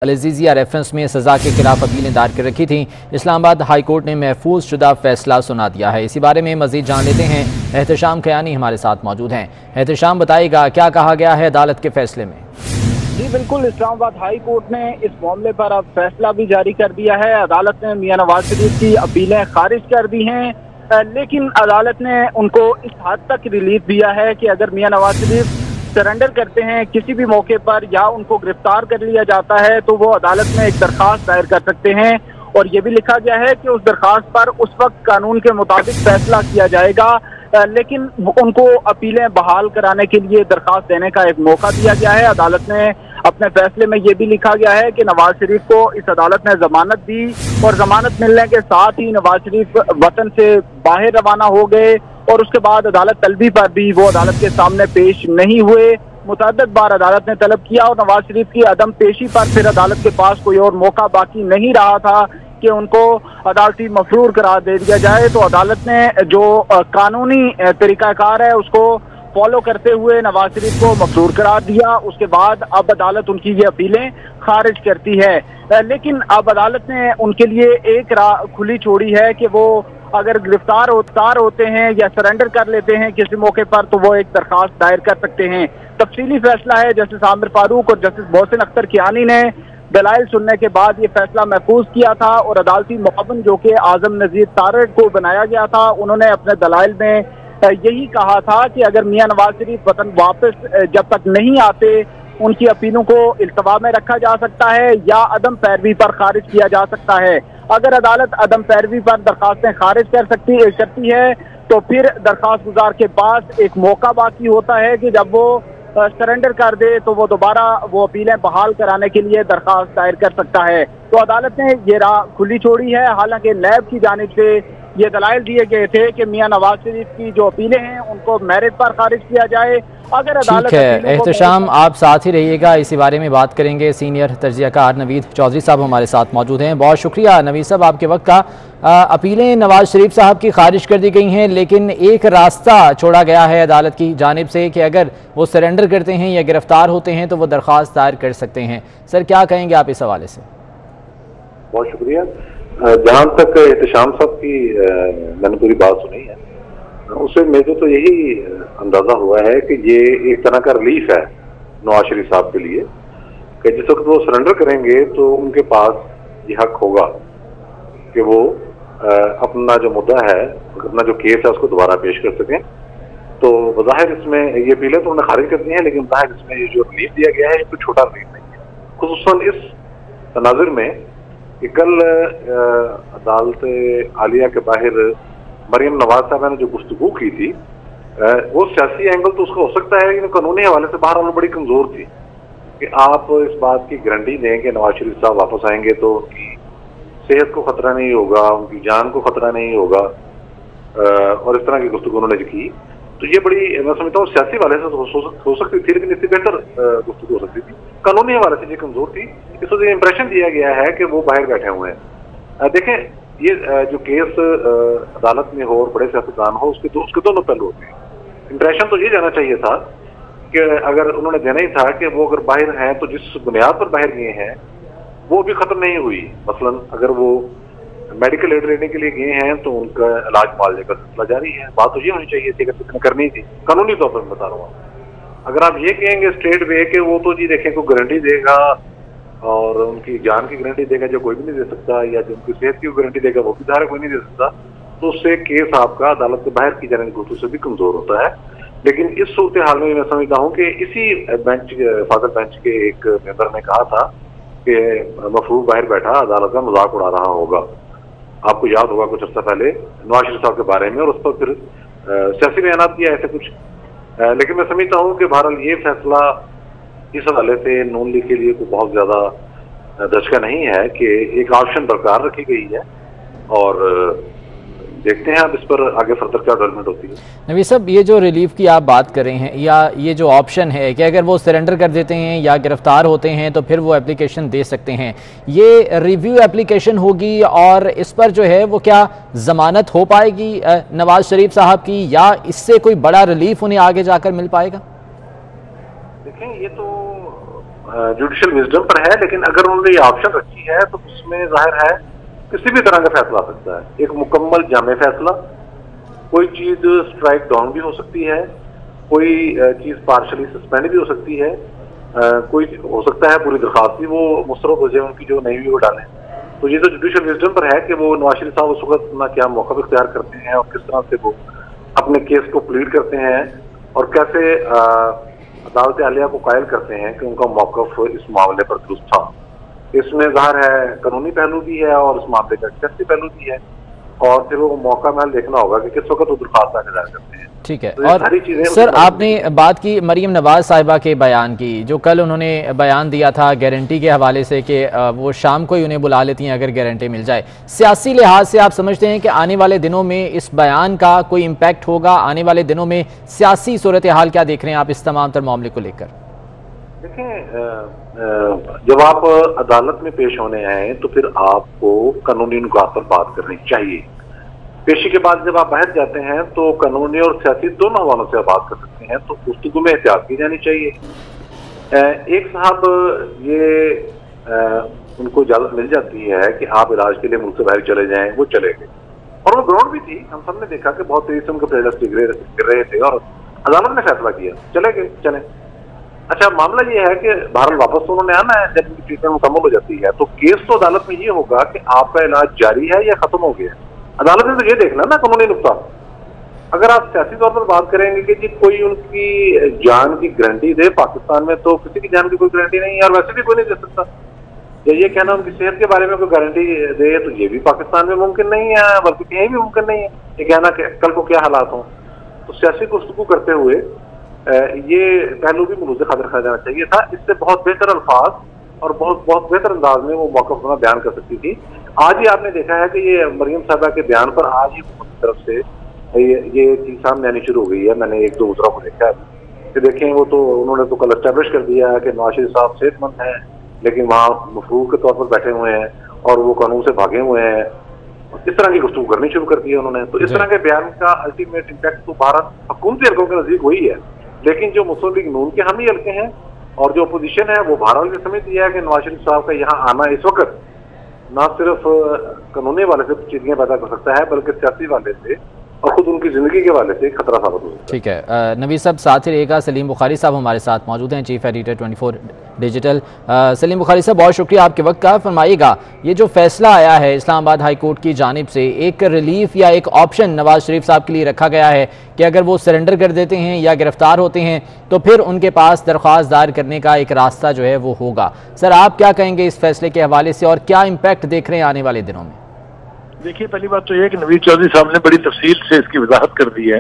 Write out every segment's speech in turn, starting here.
Al-Azizia reference में सज़ा के खिलाफ अपीलें दायर कर रखी थीं। इस्लामाबाद हाई कोर्ट ने महफूज शुदा फैसला सुना दिया है। इसी बारे में मजीद जान लेते हैं। एहतशाम खयानी हमारे साथ मौजूद हैं। एहतशाम, बताइएगा क्या कहा गया है अदालत के फैसले में? जी बिल्कुल, इस्लामाबाद हाई कोर्ट ने इस मामले पर अब फैसला भी जारी कर दिया है। अदालत ने मियां नवाज शरीफ की अपीलें खारिज कर दी हैं, लेकिन अदालत ने उनको इस हद तक रिलीफ दिया है कि अगर मियां नवाज शरीफ सरेंडर करते हैं किसी भी मौके पर या उनको गिरफ्तार कर लिया जाता है तो वो अदालत में एक दरखास्त दायर कर सकते हैं। और ये भी लिखा गया है कि उस दरखास्त पर उस वक्त कानून के मुताबिक फैसला किया जाएगा, लेकिन उनको अपीलें बहाल कराने के लिए दरखास्त देने का एक मौका दिया गया है। अदालत ने अपने फैसले में ये भी लिखा गया है कि नवाज शरीफ को इस अदालत ने जमानत दी और जमानत मिलने के साथ ही नवाज शरीफ वतन से बाहर रवाना हो गए और उसके बाद अदालत तलबी पर भी वो अदालत के सामने पेश नहीं हुए। मुतअद्दिद बार अदालत ने तलब किया और नवाज शरीफ की अदम पेशी पर फिर अदालत के पास कोई और मौका बाकी नहीं रहा था कि उनको अदालती मफरूर करार दे दिया जाए। तो अदालत ने जो कानूनी तरीकाकार है उसको फॉलो करते हुए नवाज शरीफ को मफरूर करार दिया। उसके बाद अब अदालत उनकी ये अपीलें खारिज करती है, लेकिन अब अदालत ने उनके लिए एक राह खुली छोड़ी है कि वो अगर गिरफ्तार होते हैं या सरेंडर कर लेते हैं किसी मौके पर तो वो एक दरखास्त दायर कर सकते हैं। तफसीली फैसला है जस्टिस आमिर फारूक और जस्टिस मोहसिन अख्तर कियानी ने दलाइल सुनने के बाद ये फैसला महफूज किया था और अदालती मुआविन जो कि आजम नजीर तारड़ को बनाया गया था, उन्होंने अपने दलाइल में यही कहा था कि अगर मियां नवाज शरीफ वतन वापस जब तक नहीं आते उनकी अपीलों को इल्तवा में रखा जा सकता है या अदम पैरवी पर खारिज किया जा सकता है। अगर अदालत अदम पैरवी पर दरखास्तें खारिज करती है तो फिर दरखास्त गुजार के पास एक मौका बाकी होता है कि जब वो सरेंडर कर दे तो वो दोबारा वो अपीलें बहाल कराने के लिए दरखास्त दायर कर सकता है। तो अदालत ने ये राह खुली छोड़ी है। हालांकि नैब की जानिब से ये दलाइल दिए गए थे कि मियां नवाज शरीफ की जो अपीलें हैं उनको मेरिट पर खारिज किया जाए। अगर अदालत एहतशाम, आप साथ ही रहिएगा, इसी बारे में बात करेंगे। सीनियर तजज़ियाकार नवीद चौधरी साहब हमारे साथ मौजूद हैं। बहुत शुक्रिया नवीद साहब आपके वक्त का। अपीलें नवाज शरीफ साहब की खारिज कर दी गई हैं, लेकिन एक रास्ता छोड़ा गया है अदालत की जानिब से कि अगर वो सरेंडर करते हैं या गिरफ्तार होते हैं तो वो दरख्वास्त दायर कर सकते हैं। सर, क्या कहेंगे आप इस हवाले से? बहुत शुक्रिया। जहाँ तक एहतशाम साहब की मैंने पूरी बात सुनी है, उससे मुझे तो यही अंदाजा हुआ है कि ये एक तरह का रिलीफ है नवाज शरीफ साहब के लिए कि जिस वक्त वो सरेंडर करेंगे तो उनके पास ये हक होगा कि वो अपना जो मुद्दा है, अपना जो केस है उसको दोबारा पेश कर सकें। तो बज़ाहिर इसमें ये अपीलें तो उन्होंने खारिज कर दी हैं, लेकिन बज़ाहिर इसमें ये जो रिलीफ दिया गया है ये कोई छोटा रिलीफ नहीं है। खुसूसन इस तनाजुर में कि कल अदालत आलिया के बाहर मरियम नवाज साहब ने जो गुफ्तगू की थी वो सियासी एंगल तो उसका हो सकता है, लेकिन कानूनी हवाले से बाहर बड़ी कमजोर थी कि आप इस बात की गारंटी दें कि नवाज शरीफ साहब वापस आएंगे तो उनकी सेहत को खतरा नहीं होगा, उनकी जान को खतरा नहीं होगा, और इस तरह की गुफ्तगू उन्होंने की। तो ये बड़ी, मैं समझता हूँ सियासी हवाले से हो सकती थी, लेकिन इससे बेहतर गुफ्तगू हो सकती थी। कानूनी हवाले से ये कमजोर थी। इस वजह इंप्रेशन दिया गया है कि वो बाहर बैठे हुए हैं। देखें, ये जो केस अदालत में हो और बड़े सियासतदान हो उसके दोनों पहलू होते हैं। इंप्रेशन तो ये जाना चाहिए था कि अगर उन्होंने देना ही था कि वो अगर बाहर हैं तो जिस बुनियाद पर बाहर गए हैं वो भी खत्म नहीं हुई। मसलन अगर वो मेडिकल एड लेने के लिए गए हैं तो उनका इलाज मुआवजे का सिलसिला जारी है। बात तो ये होनी चाहिए थी, अगर कितने करनी थी, कानूनी तौर पर मैं बता रहा हूँ। अगर आप ये कहेंगे स्ट्रेट वे के वो तो जी देखें कोई गारंटी देगा और उनकी जान की गारंटी देगा जो कोई भी नहीं दे सकता, या जो उनकी सेहत की गारंटी देगा वो भी धारा कोई नहीं दे सकता, तो उससे केस आपका अदालत के बाहर की जाने की गुफ्तगू से भी कमजोर होता है। लेकिन इस सूरत हाल में मैं समझता हूँ कि इसी बेंच, फादर बेंच के एक मेंबर ने कहा था कि मफरूर बाहर बैठा अदालत का मजाक उड़ा रहा होगा। आपको याद होगा कुछ अर्सा पहले नवाज शरीफ साहब के बारे में, और उस पर फिर सियासी बयान दिया ऐसे कुछ। लेकिन मैं समझता हूँ कि बहरहाल ये फैसला इस हवाले से नून लीग के लिए कोई बहुत ज्यादा धचका नहीं है कि एक ऑप्शन बरकरार रखी गई है, और देखते हैं अब इस पर आगे फर्दर क्या डेवलपमेंट होती है। नवीद साहब, ये जो रिलीफ की आप बात कर रहे हैं या ये जो ऑप्शन है कि अगर वो सरेंडर कर देते हैं या गिरफ्तार होते हैं तो फिर वो एप्लीकेशन दे सकते हैं, ये रिव्यू एप्लीकेशन होगी और इस पर जो है वो क्या जमानत हो पाएगी नवाज शरीफ साहब की, या इससे कोई बड़ा रिलीफ उन्हें आगे जाकर मिल पाएगा? देखें, ये तो जुडिशल विजडम पर है, लेकिन अगर उन्होंने ये ऑप्शन रखी है तो उसमें जाहिर है किसी भी तरह का फैसला आ सकता है, एक मुकम्मल जामे फैसला। कोई चीज स्ट्राइक डाउन भी हो सकती है, कोई चीज पार्शली सस्पेंड भी हो सकती है, कोई हो सकता है पूरी दरखास्त भी वो मुस्तरद हो जाए उनकी जो नहीं भी वो डालें। तो ये तो जुडिशल विजडम पर है कि वो नवाज शरीफ साहब उस वक्त अपना क्या मौक़िफ़ इख्तियार करते हैं और किस तरह से वो अपने केस को प्लीड करते हैं और कैसे अदालत आलिया को कायल करते हैं कि उनका मौक़िफ़ इस मामले पर दुरुस्त था। इसमें ज़ाहिर है कानूनी पहलू भी है और इस मामले का सियासी पहलू भी है, और फिर वो मौका महल देखना होगा कि किस वक्त वो दरख्वास्त आगे दायर करते हैं। ठीक है। और सर आपने बात की मरीम नवाज साहिबा के बयान की, जो कल उन्होंने बयान दिया था गारंटी के हवाले से कि वो शाम को ही उन्हें बुला लेती हैं अगर गारंटी मिल जाए। सियासी लिहाज से आप समझते हैं कि आने वाले दिनों में इस बयान का कोई इम्पैक्ट होगा? आने वाले दिनों में सियासी सूरत हाल क्या देख रहे हैं आप इस तमाम तर मामले को लेकर? देखें, जब आप अदालत में पेश होने आए तो फिर आपको कानूनी नुकात पर बात करनी चाहिए। पेशी के बाद जब आप बाहर जाते हैं तो कानूनी और सियासी दोनों हवालों से आप बात कर सकते हैं, तो गुफ्तगू में एहतियात की जानी चाहिए। एक साहब ये उनको इजाजत मिल जाती है कि आप इलाज के लिए मुल्क से बाहर चले जाएं, वो चले गए और वो ग्राउंड भी थी। हम सबने देखा कि बहुत तेजी से उनके प्लेयर्स गिर रहे थे और अदालत ने फैसला किया, चले गए, चले। अच्छा, मामला ये है कि बहरहाल वापस तो उन्होंने आना है जब उनकी ट्रीटमेंट मुकम्मल हो जाती है, तो केस तो अदालत में ये होगा कि आपका इलाज जारी है या खत्म हो गया। अदालत ने तो ये देखना ना कानूनी नुकता। अगर आप सियासी तौर पर बात करेंगे कि जी कोई उनकी जान की गारंटी दे, पाकिस्तान में तो किसी की जान की कोई गारंटी नहीं है और वैसे भी कोई नहीं दे सकता। या ये कहना उनकी सेहत के बारे में कोई गारंटी दे तो ये भी पाकिस्तान में मुमकिन नहीं है, बल्कि कहीं भी मुमकिन नहीं है। ये कहना कि कल को क्या हालात हों, तो सियासी गुफ्तगू करते हुए ये पहलू भी मुझे खातिर रखा जाना चाहिए था। इससे बहुत बेहतर अल्फाज और बहुत बेहतर अंदाज में वो मौक़िफ़ अपना बयान कर सकती थी। आज ही आपने देखा है कि ये मरीम साहबा के बयान पर आज ही हुकूमत की तरफ से ये चीज सामने आनी शुरू हो गई है। मैंने एक दो उतरा को देखा कि देखें, वो तो उन्होंने तो कल एस्टैब्लिश कर दिया है कि नवाज शरीफ साहब सेहतमंद हैं, लेकिन वहाँ मफरूर के तौर पर बैठे हुए हैं और वो कानून से भागे हुए हैं। इस तरह की गुफ्तगू करनी शुरू कर दी है उन्होंने। तो इस तरह के बयान का अल्टीमेट इम्पैक्ट तो भारत हुकूमती हल्कों के नजदीक वही है, लेकिन जो मुस्लिम लीग नून के हामी हल्के हैं और जो अपोजिशन है वो भारत ने समझ दिया है कि नवाज शरीफ साहब का यहाँ आना इस वक्त ना सिर्फ कानूनी वाले से चीजें पैदा कर सकता है, बल्कि सियासी वाले से और खुद उनकी जिंदगी के वाले से खतरा साबित हो सकता है। ठीक है, नवीद साहब साथ ही रहेगा। सलीम बुखारी साहब हमारे साथ मौजूद हैं, chief editor 24 digital. Salim Bukhari साहब, बहुत शुक्रिया आपके वक्त का। फरमाइएगा, ये जो फैसला आया है इस्लामाबाद हाई कोर्ट की जानिब से, एक रिलीफ या एक ऑप्शन नवाज शरीफ साहब के लिए रखा गया है कि अगर वो सरेंडर कर देते हैं या गिरफ्तार होते हैं तो फिर उनके पास दरख्वास्त दायर करने का एक रास्ता जो है वो होगा। सर, आप क्या कहेंगे इस फैसले के हवाले से और क्या इम्पैक्ट देख रहे हैं आने वाले दिनों में? देखिए, पहली बात तो यह है कि नवीद चौधरी साहब ने बड़ी तफसील से इसकी वजाहत कर दी है।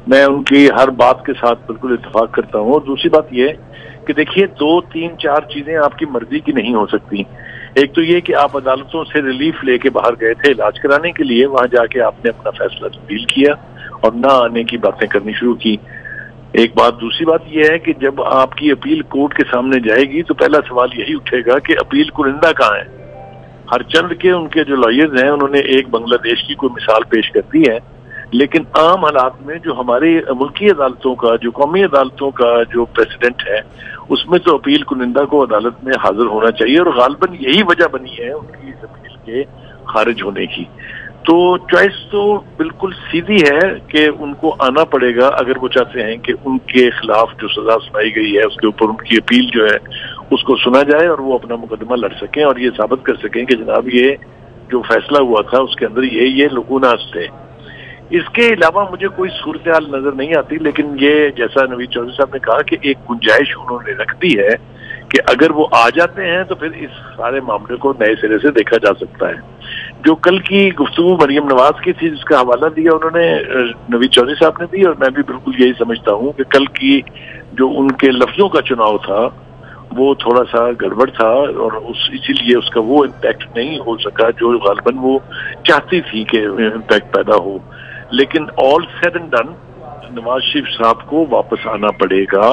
मैं उनकी हर बात के साथ बिल्कुल इत्तेफाक करता हूँ। और दूसरी बात यह कि देखिए, 2, 3, 4 चीजें आपकी मर्जी की नहीं हो सकती। एक तो ये कि आप अदालतों से रिलीफ लेके बाहर गए थे इलाज कराने के लिए, वहां जाके आपने अपना फैसला तब्दील किया और ना आने की बातें करनी शुरू की। एक बात। दूसरी बात यह है कि जब आपकी अपील कोर्ट के सामने जाएगी तो पहला सवाल यही उठेगा कि अपील कुरिंदा कहाँ है। हर चंद के उनके जो लॉयर्स हैं उन्होंने एक बांग्लादेश की कोई मिसाल पेश कर दी है, लेकिन आम हालात में जो हमारे मुल्की अदालतों का, जो कौमी अदालतों का जो प्रेसिडेंट है, उसमें तो अपील कुनिंदा को अदालत में हाजिर होना चाहिए और गालबन यही वजह बनी है उनकी इस अपील के खारिज होने की। तो चॉइस तो बिल्कुल सीधी है कि उनको आना पड़ेगा अगर वो चाहते हैं कि उनके खिलाफ जो सजा सुनाई गई है उसके ऊपर उनकी अपील जो है उसको सुना जाए और वो अपना मुकदमा लड़ सकें और ये साबित कर सकें कि जनाब ये जो फैसला हुआ था उसके अंदर ये लुकूनास थे। इसके अलावा मुझे कोई सूरत हाल नजर नहीं आती, लेकिन ये जैसा नवीद चौधरी साहब ने कहा कि एक गुंजाइश उन्होंने रख दी है कि अगर वो आ जाते हैं तो फिर इस सारे मामले को नए सिरे से देखा जा सकता है। जो कल की गुफ्तगू मरियम नवाज की थी जिसका हवाला दिया उन्होंने नवीद चौधरी साहब ने दी, और मैं भी बिल्कुल यही समझता हूँ कि कल की जो उनके लफ्जों का चुनाव था वो थोड़ा सा गड़बड़ था और इसीलिए उसका वो इम्पैक्ट नहीं हो सका जो गालबन वो चाहती थी कि इम्पैक्ट पैदा हो। लेकिन all said and done Nawaz Sharif साहब को वापस आना पड़ेगा।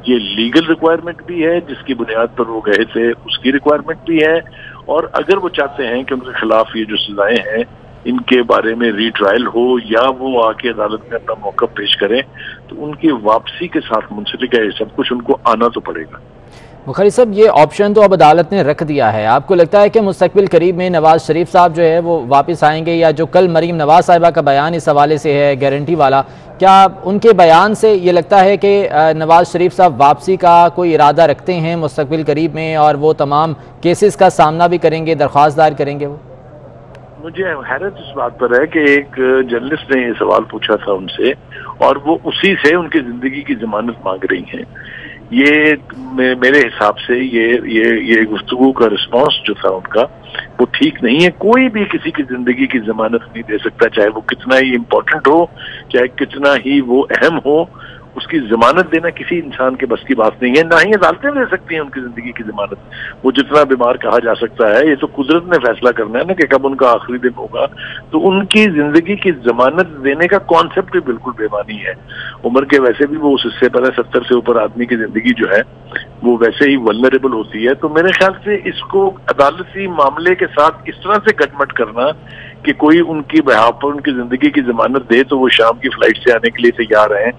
ये लीगल रिक्वायरमेंट भी है जिसकी बुनियाद पर वो गए थे, उसकी रिक्वायरमेंट भी है, और अगर वो चाहते हैं कि उनके खिलाफ ये जो सजाएं हैं इनके बारे में रीट्रायल हो या वो आके अदालत में अपना मौक़िफ़ पेश करें तो उनकी वापसी के साथ मुंसलिक है सब कुछ, उनको आना तो पड़ेगा। बुखारी साहब, ये ऑप्शन तो अब अदालत ने रख दिया है। आपको लगता है कि मुस्तकबिल करीब में नवाज शरीफ साहब जो है वो वापस आएंगे, या जो कल मरीम नवाज साहिबा का बयान इस हवाले से है गारंटी वाला, क्या उनके बयान से ये लगता है कि नवाज शरीफ साहब वापसी का कोई इरादा रखते हैं मुस्तकबिल करीब में, और वो तमाम केसेस का सामना भी करेंगे, दरख्वास्त दायर करेंगे? वो मुझे हैरत इस बात पर है कि एक जर्नलिस्ट ने ये सवाल पूछा था उनसे, और वो उसी से उनकी जिंदगी की जमानत मांग रही हैं। ये मेरे हिसाब से ये गुफ्तगू का रिस्पांस जो था उनका वो ठीक नहीं है। कोई भी किसी की जिंदगी की जमानत नहीं दे सकता, चाहे वो कितना ही इम्पोर्टेंट हो, चाहे कितना ही वो अहम हो। उसकी जमानत देना किसी इंसान के बस की बात नहीं है, ना ही अदालतें दे सकती हैं उनकी जिंदगी की जमानत। वो जितना बीमार कहा जा सकता है, ये तो कुदरत ने फैसला करना है ना कि कब उनका आखिरी दिन होगा। तो उनकी जिंदगी की जमानत देने का कॉन्सेप्ट भी बिल्कुल बेमानी है। उम्र के वैसे भी वो उससे पहले 70 से ऊपर आदमी की जिंदगी जो है वो वैसे ही वल्नरेबल होती है। तो मेरे ख्याल से इसको अदालती मामले के साथ इस तरह से गटमट करना कि कोई उनकी बिहाफ पर उनकी जिंदगी की जमानत दे तो वो शाम की फ्लाइट से आने के लिए तैयार हैं,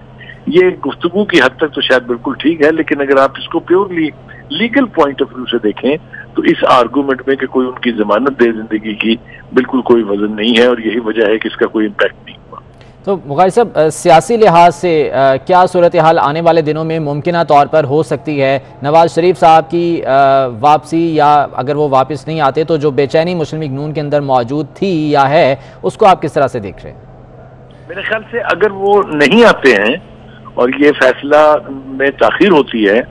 ये गुफ्तगू की हद तक तो शायद बिल्कुल ठीक है। लेकिन अगर आप इसको purely legal point of view से देखें तो इस आर्गूमेंट में कि कोई उनकी जमानत दे जिंदगी की बिल्कुल कोई वजन नहीं है, और यही वजह है कि इसका कोई इम्पैक्ट नहीं हुआ। तो बुखारी साहब, सियासी लिहाज से क्या सूरत हाल आने वाले दिनों में मुमकिन तौर पर हो सकती है? नवाज शरीफ साहब की वापसी, या अगर वो वापस नहीं आते तो जो बेचैनी मुस्लिम लीग नून के अंदर मौजूद थी या है, उसको आप किस तरह से देख रहे हैं? मेरे ख्याल से अगर वो नहीं आते हैं और ये फैसला में ताखीर होती है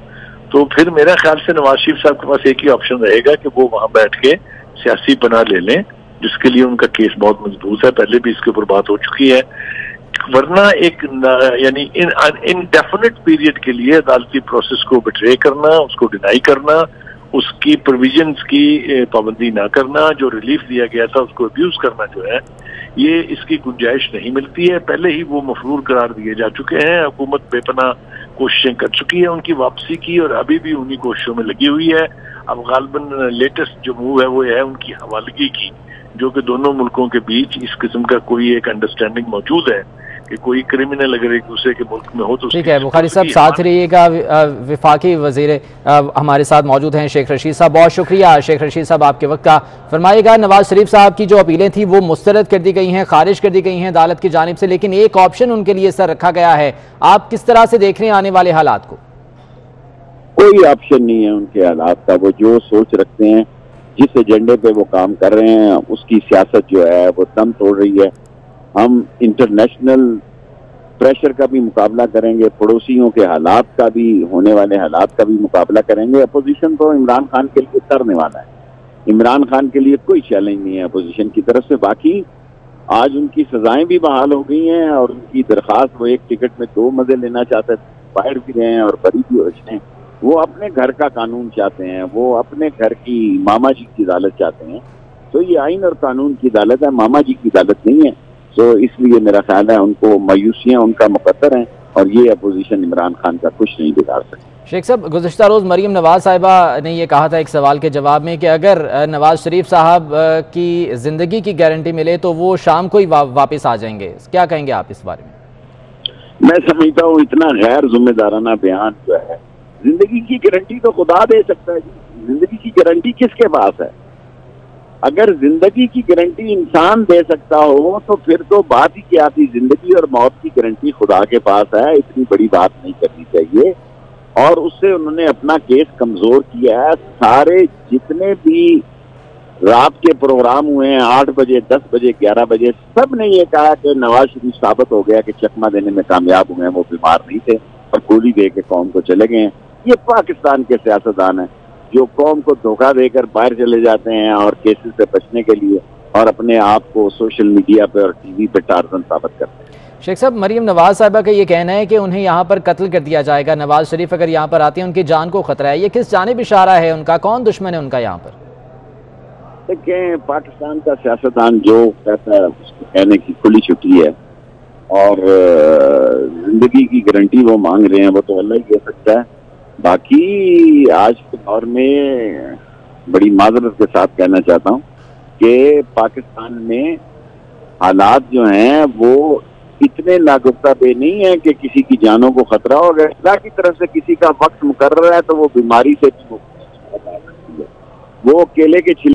तो फिर मेरा ख्याल से नवाज शरीफ साहब के पास एक ही ऑप्शन रहेगा कि वो वहां बैठ के सियासी पनाह ले लें, जिसके लिए उनका केस बहुत मजबूत है, पहले भी इसके ऊपर बात हो चुकी है। वरना एक यानी इनडेफिनिट पीरियड के लिए अदालती प्रोसेस को बिट्रे करना, उसको डिनाई करना, उसकी प्रोविजंस की पाबंदी ना करना, जो रिलीफ दिया गया था उसको अब्यूज करना जो है, ये इसकी गुंजाइश नहीं मिलती है। पहले ही वो मफरूर करार दिए जा चुके हैं। हुकूमत बेपनाह कोशिशें कर चुकी है उनकी वापसी की, और अभी भी उन्हीं कोशिशों में लगी हुई है। अब गालबन लेटेस्ट जो मूव है वो है उनकी हवालगी की, जो कि दोनों मुल्कों के बीच इस किस्म का कोई एक अंडरस्टैंडिंग मौजूद है कि कोई क्रिमिनल अगर एक दूसरे के मुल्क में हो तो ठीक है। बुखारी साहब साथ रहिएगा। वफाकी वजीर हमारे साथ मौजूद हैं शेख रशीद साहब। बहुत शुक्रिया शेख रशीद साहब आपके वक्त का। फरमाइएगा, नवाज शरीफ साहब की जो अपीलें थी वो मुस्तरद कर दी गई हैं, खारिज कर दी गई हैं अदालत की जानिब से, लेकिन एक ऑप्शन उनके लिए सर रखा गया है। आप किस तरह से देख रहे हैं आने वाले हालात को? कोई ऑप्शन नहीं है उनके हालात का। वो जो सोच रखते हैं, जिस एजेंडे पे वो काम कर रहे हैं, उसकी सियासत जो है वो दम तोड़ रही है। हम इंटरनेशनल प्रेशर का भी मुकाबला करेंगे, पड़ोसियों के हालात का भी, होने वाले हालात का भी मुकाबला करेंगे। अपोजिशन तो इमरान खान के लिए करने वाला है। इमरान खान के लिए कोई चैलेंज नहीं है अपोजिशन की तरफ से। बाकी आज उनकी सजाएं भी बहाल हो गई हैं, और उनकी दरख्वास्त, वो एक टिकट में 2 मजे लेना चाहते थे, फायर भी रहे हैं और बरी भी रहे हैं। वो अपने घर का कानून चाहते हैं, वो अपने घर की मामा जी की अदालत चाहते हैं। तो ये आइन और कानून की अदालत है, मामा जी की अदालत नहीं है। तो इसलिए मेरा ख्याल है उनको मायूसियां उनका मुकद्दर हैं, और ये अपोजिशन इमरान खान का कुछ नहीं बिगाड़ सकती। शेख साहब, गुज़िश्ता रोज़ मरीम नवाज साहिबा ने ये कहा था एक सवाल के जवाब में कि अगर नवाज शरीफ साहब की ज़िंदगी की गारंटी मिले तो वो शाम को ही वापस आ जाएंगे। क्या कहेंगे आप इस बारे में? मैं समझता हूँ इतना गैर जिम्मेदाराना बयान जो है, जिंदगी की गारंटी तो खुदा दे सकता है। जिंदगी की गारंटी किसके पास है? अगर जिंदगी की गारंटी इंसान दे सकता हो तो फिर तो बात ही क्या थी। जिंदगी और मौत की गारंटी खुदा के पास है। इतनी बड़ी बात नहीं करनी चाहिए, और उससे उन्होंने अपना केस कमजोर किया है। सारे जितने भी रात के प्रोग्राम हुए हैं, 8 बजे, 10 बजे, 11 बजे, सब ने ये कहा कि नवाज शरीफ साबित हो गया कि चकमा देने में कामयाब हुए हैं, वो बीमार नहीं थे और गोली दे के कौम को चले गए हैं। ये पाकिस्तान के सियासतदान हैं जो कौम को धोखा देकर बाहर चले जाते हैं और केसेस से बचने के लिए, और अपने आप को सोशल मीडिया पे और टीवी पे टार्जन साबित करते हैं। शेख साहब, मरीम नवाज साहिबा का ये कहना है कि उन्हें यहाँ पर कत्ल कर दिया जाएगा। नवाज शरीफ अगर यहाँ पर आते हैं उनकी जान को खतरा है। ये किस जानिब इशारा है उनका? कौन दुश्मन है उनका यहाँ पर? देखिए, पाकिस्तान का सियासतदान जो कहता है उसको कहने की खुली छुट्टी है, और जिंदगी की गारंटी वो मांग रहे हैं, वो तो अल्लाह ही दे सकता है। बाकी आज के दौर में बड़ी माजरत के साथ कहना चाहता हूँ कि पाकिस्तान में हालात जो हैं वो اتنے ناگفتہ بے نہیں ہیں کہ کسی کی جانوں کو خطرہ ہو گیا. اللہ کی طرف سے کسی کا وقت مقرر ہے تو وہ بیماری سے بھی وہ کیلے کے